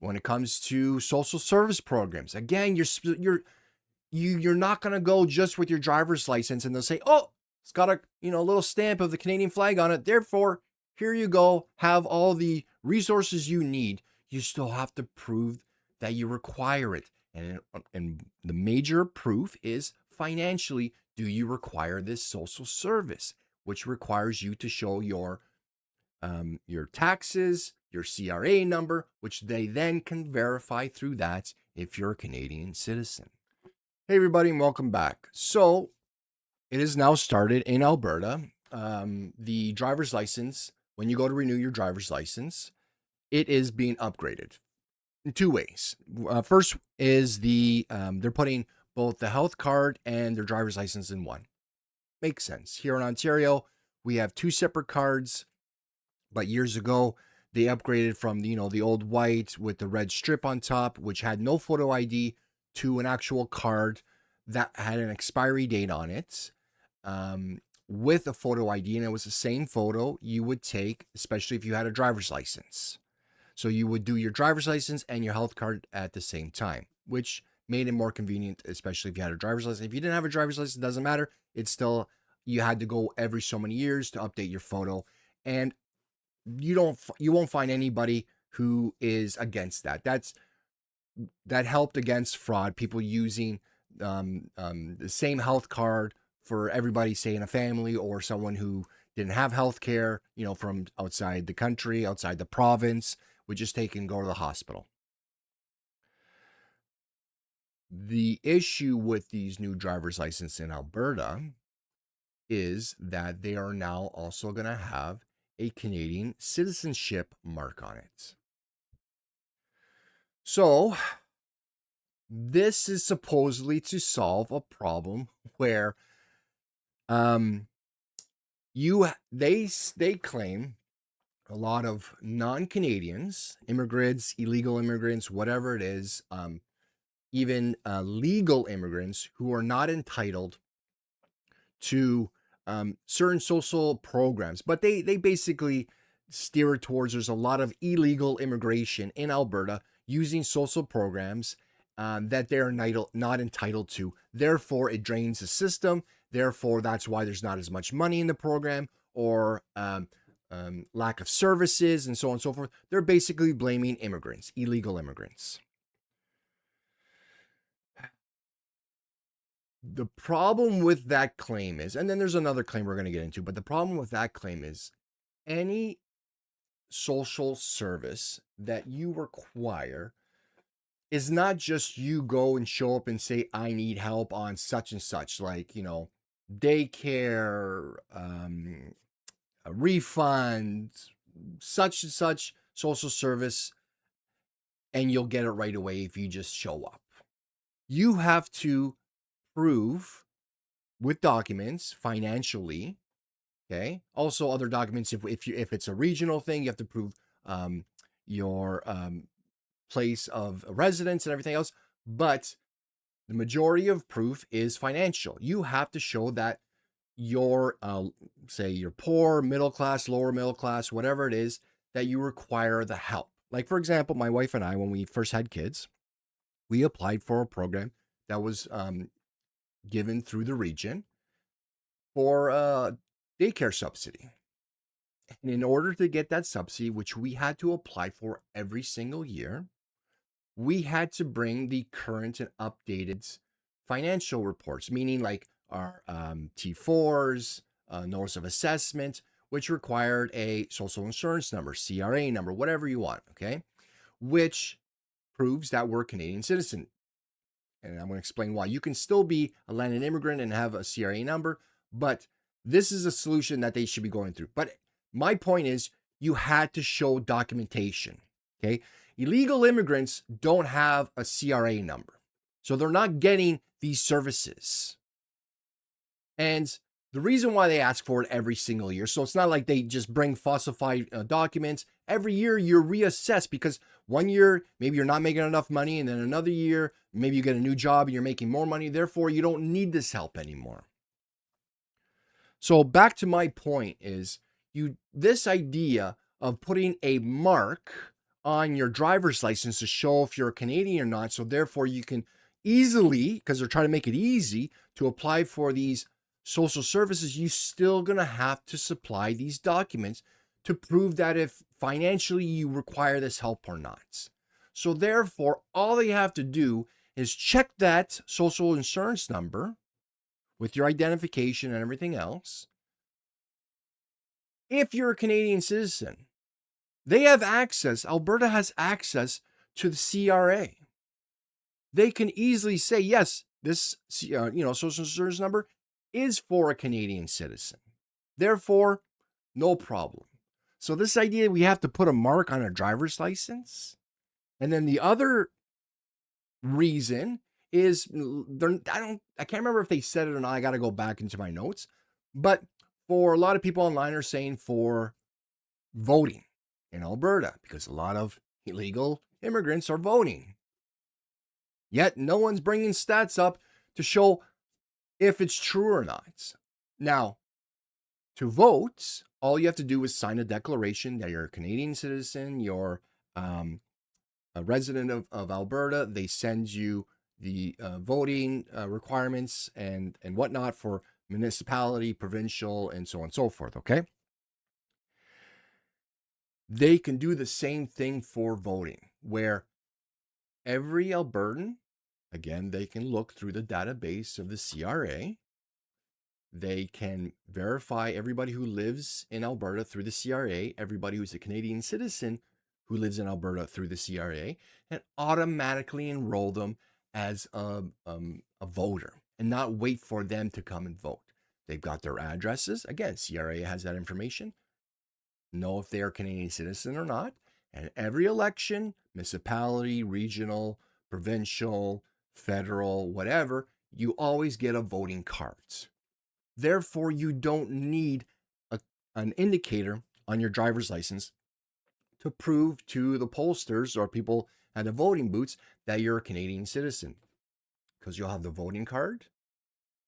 when it comes to social service programs. Again, you're not going to go just with your driver's license and they'll say, "Oh, it's got a, little stamp of the Canadian flag on it. Therefore, here you go, have all the resources you need." You still have to prove that you require it. And the major proof is financially, do you require this social service, which requires you to show your taxes, your CRA number, which they then can verify through that if you're a Canadian citizen. Hey, everybody, and welcome back. So, it is now started in Alberta. The driver's license, when you go to renew your driver's license, it is being upgraded in two ways. First is they're putting both the health card and their driver's license in one. Makes sense. Here in Ontario, we have two separate cards. But years ago, they upgraded from the old white with the red strip on top, which had no photo ID, to an actual card that had an expiry date on it, with a photo ID, and it was the same photo you would take, especially if you had a driver's license. So you would do your driver's license and your health card at the same time, which made it more convenient, especially if you had a driver's license. If you didn't have a driver's license, it doesn't matter. It's still, you had to go every so many years to update your photo. And you won't find anybody who is against that. That helped against fraud. People using the same health card for everybody, say in a family or someone who didn't have health care, from outside the country, outside the province, would just take and go to the hospital. The issue with these new driver's license in Alberta is that they are now also going to have a Canadian citizenship mark on it. So, this is supposedly to solve a problem where they claim a lot of non-Canadians, immigrants, illegal immigrants, whatever it is, even legal immigrants who are not entitled to certain social programs, but they basically steer it towards, there's a lot of illegal immigration in Alberta using social programs that they're not entitled to. Therefore, it drains the system. Therefore, that's why there's not as much money in the program, or lack of services, and so on and so forth. They're basically blaming immigrants, illegal immigrants. The problem with that claim is, and then there's another claim we're going to get into, but the problem with that claim is any social service that you require is not just you go and show up and say, "I need help on such and such," like, daycare, a refund, such and such social service, and you'll get it right away if you just show up. You have to prove with documents financially. Okay. Also, other documents, if it's a regional thing, you have to prove your place of residence and everything else. But the majority of proof is financial. You have to show that you're, say, you're poor, middle class, lower middle class, whatever it is, that you require the help. Like, for example, my wife and I, when we first had kids, we applied for a program that was given through the region for a daycare subsidy. And in order to get that subsidy, which we had to apply for every single year, we had to bring the current and updated financial reports, meaning like our T4s, notice of assessment, which required a social insurance number, CRA number, whatever you want, okay? Which proves that we're a Canadian citizen. And I'm going to explain why. You can still be a landed immigrant and have a CRA number, but this is a solution that they should be going through. But my point is, you had to show documentation, okay? Illegal immigrants don't have a CRA number, so they're not getting these services. And the reason why they ask for it every single year, so it's not like they just bring falsified documents. Every year you're reassessed, because one year maybe you're not making enough money, and then another year maybe you get a new job and you're making more money. Therefore, you don't need this help anymore. So back to my point is, this idea of putting a mark on your driver's license to show if you're a Canadian or not. So therefore you can easily, because they're trying to make it easy to apply for these social services, you still going to have to supply these documents to prove that if financially you require this help or not. So therefore, all they have to do is check that social insurance number with your identification and everything else. If you're a Canadian citizen, they have access, Alberta has access to the CRA. They can easily say, yes, this social insurance number is for a Canadian citizen. Therefore, no problem. So this idea we have to put a mark on a driver's license. And then the other reason is I can't remember if they said it or not. I got to go back into my notes. But for a lot of people online are saying for voting in Alberta, because a lot of illegal immigrants are voting. Yet no one's bringing stats up to show if it's true or not. Now, to vote, all you have to do is sign a declaration that you're a Canadian citizen, you're a resident of Alberta. They send you the voting requirements and whatnot for municipality, provincial, and so on and so forth, okay? They can do the same thing for voting, where every Albertan, again, they can look through the database of the CRA. They can verify everybody who lives in Alberta through the CRA, everybody who's a Canadian citizen who lives in Alberta through the CRA, and automatically enroll them as a voter and not wait for them to come and vote. They've got their addresses. Again, CRA has that information. Know if they are a Canadian citizen or not. And every election, municipality, regional, provincial, federal, whatever, you always get a voting card. Therefore, you don't need an indicator on your driver's license to prove to the pollsters or people at the voting booths that you're a Canadian citizen, because you'll have the voting card,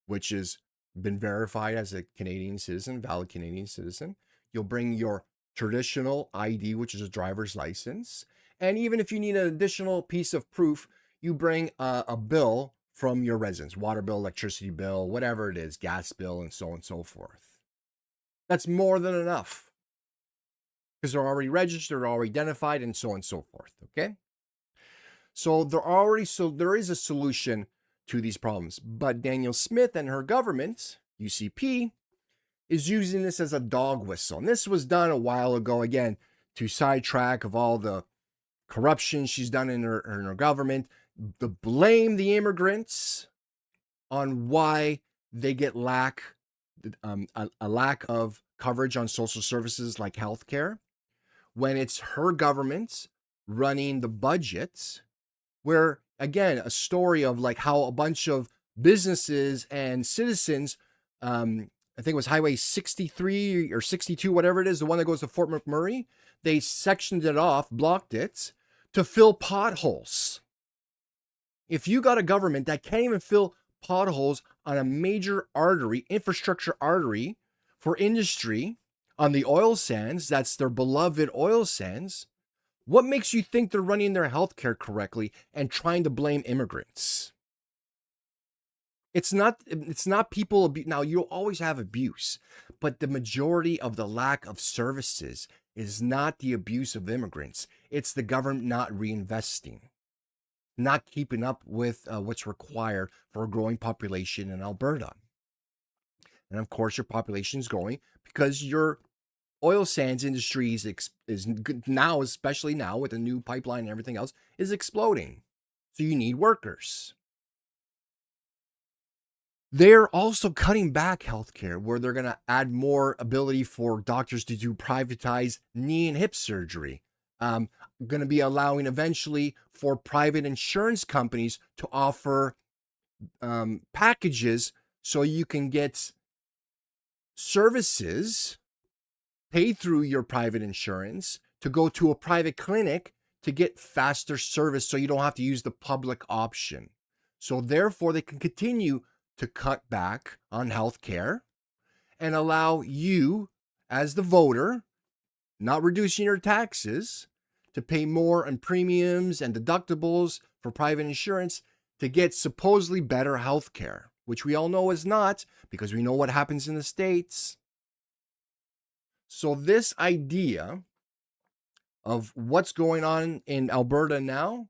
which has been verified as a Canadian citizen, valid Canadian citizen. You'll bring your traditional ID, which is a driver's license. And even if you need an additional piece of proof, you bring a bill from your residence, water bill, electricity bill, whatever it is, gas bill, and so on and so forth. That's more than enough, because they're already registered, already identified, and so on and so forth, okay? So there is a solution to these problems. But Danielle Smith and her government, UCP, is using this as a dog whistle. And this was done a while ago, again, to sidetrack of all the corruption she's done in her government, to blame the immigrants on why they get a lack of coverage on social services like healthcare, when it's her government running the budgets, where, again, a story of like how a bunch of businesses and citizens, I think it was Highway 63 or 62, whatever it is, the one that goes to Fort McMurray, they sectioned it off, blocked it, to fill potholes. If you got a government that can't even fill potholes on a major artery, infrastructure artery for industry on the oil sands, that's their beloved oil sands, what makes you think they're running their healthcare correctly and trying to blame immigrants? It's not people abuse. Now, you'll always have abuse, but the majority of the lack of services is not the abuse of immigrants. It's the government not reinvesting, not keeping up with what's required for a growing population in Alberta. And of course, your population is growing because your oil sands industry is now, especially now with the new pipeline and everything else, is exploding. So you need workers. They're also cutting back healthcare, where they're going to add more ability for doctors to do privatized knee and hip surgery. Going to be allowing eventually for private insurance companies to offer packages so you can get services paid through your private insurance to go to a private clinic to get faster service, so you don't have to use the public option. So therefore, they can continue to cut back on healthcare and allow you, as the voter, not reducing your taxes, to pay more on premiums and deductibles for private insurance to get supposedly better health care, which we all know is not, because we know what happens in the States. So this idea of what's going on in Alberta now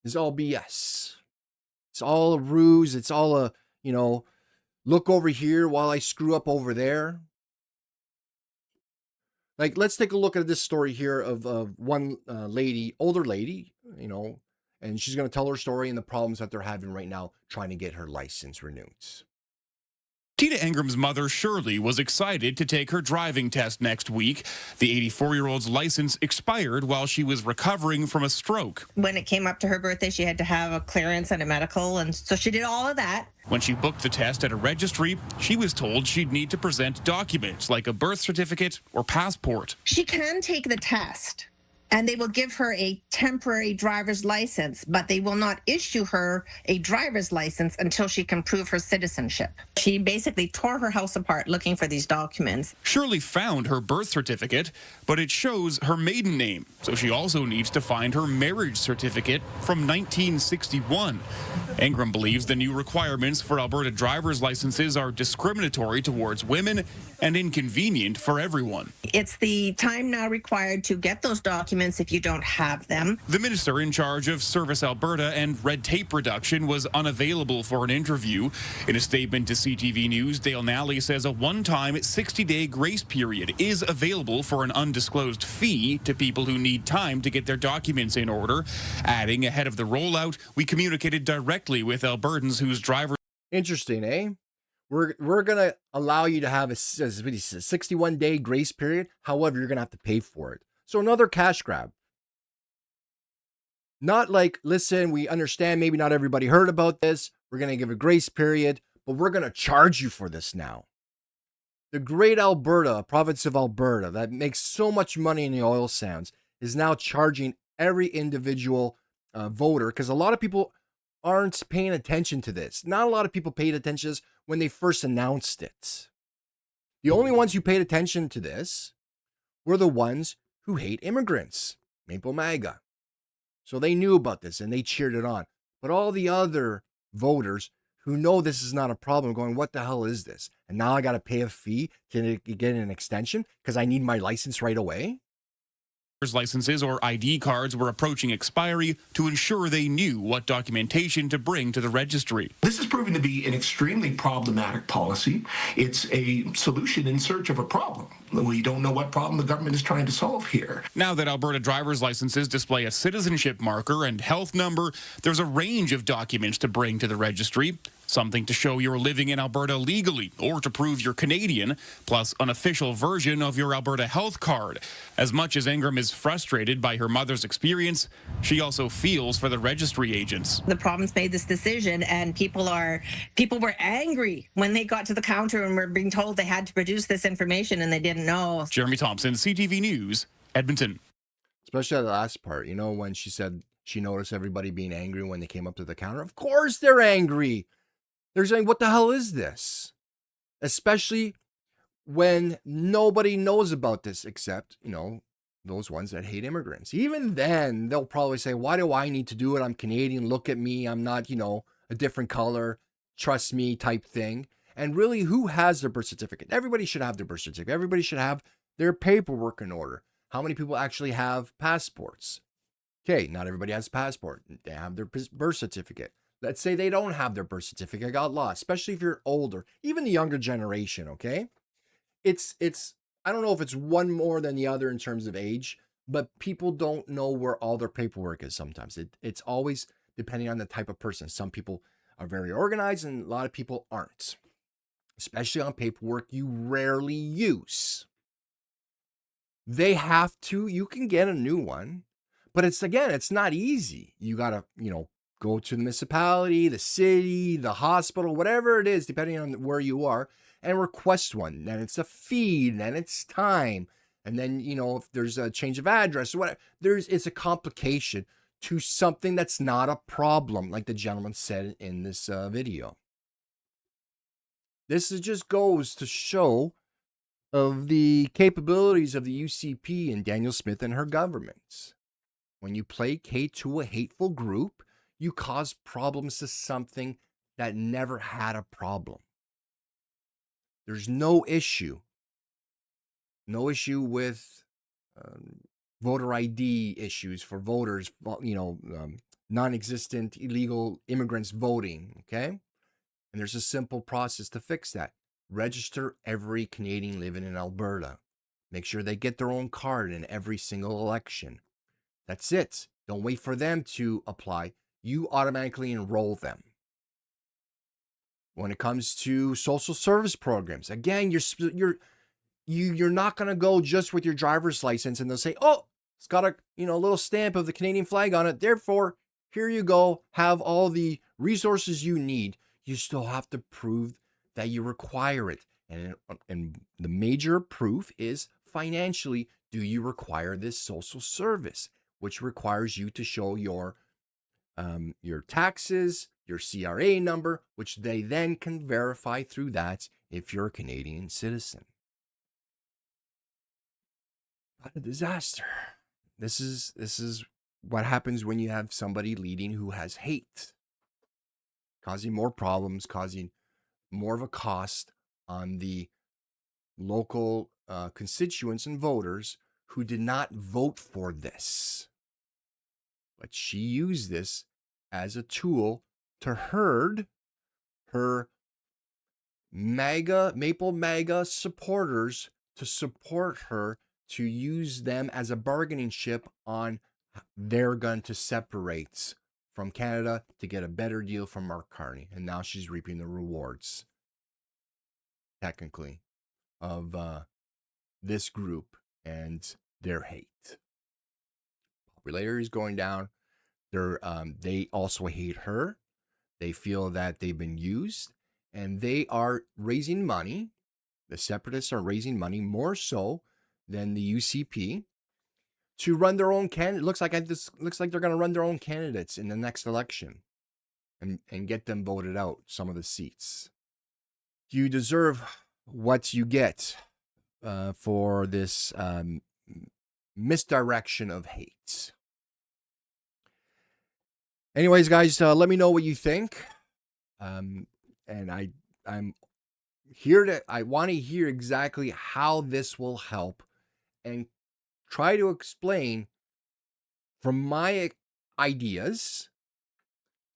is all BS. It's all a ruse. It's all a, look over here while I screw up over there. Like, let's take a look at this story here of one lady, older lady, and she's going to tell her story and the problems that they're having right now trying to get her license renewed. Tina Ingram's mother, Shirley, was excited to take her driving test next week. The 84-year-old's license expired while she was recovering from a stroke. When it came up to her birthday, she had to have a clearance and a medical, and so she did all of that. When she booked the test at a registry, she was told she'd need to present documents like a birth certificate or passport. She can take the test, and they will give her a temporary driver's license, but they will not issue her a driver's license until she can prove her citizenship. She basically tore her house apart looking for these documents. Shirley found her birth certificate, but it shows her maiden name, so she also needs to find her marriage certificate from 1961. Ingram believes the new requirements for Alberta driver's licenses are discriminatory towards women and inconvenient for everyone. It's the time now required to get those documents if you don't have them. The minister in charge of Service Alberta and red tape reduction was unavailable for an interview. In a statement to CTV News, Dale Nally says a one-time 60-day grace period is available for an undisclosed fee to people who need time to get their documents in order. Adding, ahead of the rollout, we communicated directly with Albertans whose drivers... Interesting, eh? We're going to allow you to have a 61-day grace period. However, you're going to have to pay for it. So another cash grab. Not like, listen, we understand maybe not everybody heard about this. We're going to give a grace period, but we're going to charge you for this now. The great Alberta, province of Alberta, that makes so much money in the oil sands, is now charging every individual voter, because a lot of people aren't paying attention to this. Not a lot of people paid attention to this when they first announced it. The only ones who paid attention to this were the ones who hate immigrants, Maple MAGA. So they knew about this and they cheered it on. But all the other voters who know this is not a problem going, what the hell is this? And now I got to pay a fee to get an extension because I need my license right away? licenses or ID cards were approaching expiry to ensure they knew what documentation to bring to the registry. This is proving to be an extremely problematic policy. It's a solution in search of a problem. We don't know what problem the government is trying to solve here. Now that Alberta driver's licenses display a citizenship marker and health number, there's a range of documents to bring to the registry. Something to show you're living in Alberta legally or to prove you're Canadian, plus an official version of your Alberta health card. As much as Ingram is frustrated by her mother's experience, she also feels for the registry agents. The province made this decision, and people were angry when they got to the counter and were being told they had to produce this information and they didn't know. Jeremy Thompson, CTV News, Edmonton. Especially the last part, when she said she noticed everybody being angry when they came up to the counter. Of course they're angry. They're saying, what the hell is this? Especially when nobody knows about this except, those ones that hate immigrants. Even then, they'll probably say, why do I need to do it? I'm Canadian. Look at me. I'm not, a different color. Trust me type thing. And really, who has their birth certificate? Everybody should have their birth certificate. Everybody should have their paperwork in order. How many people actually have passports? Okay, not everybody has a passport. They have their birth certificate. Let's say they don't have their birth certificate, got lost, especially if you're older, even the younger generation, okay? It's I don't know if it's one more than the other in terms of age, but people don't know where all their paperwork is sometimes. It's always depending on the type of person. Some people are very organized and a lot of people aren't, especially on paperwork you rarely use. They have to, you can get a new one, but it's not easy. You got to, go to the municipality, the city, the hospital, whatever it is, depending on where you are, and request one. Then it's a fee, then it's time. And then, if there's a change of address or whatever, it's a complication to something that's not a problem, like the gentleman said in this video. This just goes to show of the capabilities of the UCP and Danielle Smith and her government. When you placate to a hateful group, you cause problems to something that never had a problem. There's no issue with voter ID issues for voters, non-existent illegal immigrants voting, okay? And there's a simple process to fix that. Register every Canadian living in Alberta. Make sure they get their own card in every single election. That's it. Don't wait for them to apply. You automatically enroll them. When it comes to social service programs, again, you're not going to go just with your driver's license and they'll say, "Oh, it's got a little stamp of the Canadian flag on it. Therefore, here you go. Have all the resources you need." You still have to prove that you require it. And the major proof is financially, do you require this social service, which requires you to show your taxes, your CRA number, which they then can verify through that if you're a Canadian citizen. What a disaster. This is what happens when you have somebody leading who has hate, causing more problems, causing more of a cost on the local constituents and voters who did not vote for this. But she used this as a tool to herd her Maple MAGA supporters to support her, to use them as a bargaining chip on they're going to separate from Canada to get a better deal from Mark Carney. And now she's reaping the rewards, technically, of this group and their hate. Popularity is going down. They also hate her. They feel that they've been used, and they are raising money. The separatists are raising money more so than the UCP to run their own candidate. Looks like they're going to run their own candidates in the next election and get them voted out, some of the seats. You deserve what you get for this misdirection of hate. Anyways, guys, let me know what you think. And I'm here I want to hear exactly how this will help and try to explain from my ideas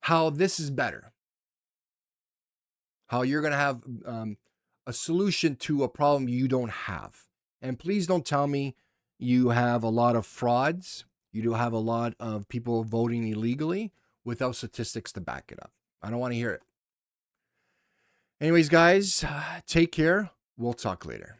how this is better. How you're going to have a solution to a problem you don't have. And please don't tell me you have a lot of frauds. You do have a lot of people voting illegally without statistics to back it up. I don't want to hear it. Anyways, guys, take care. We'll talk later.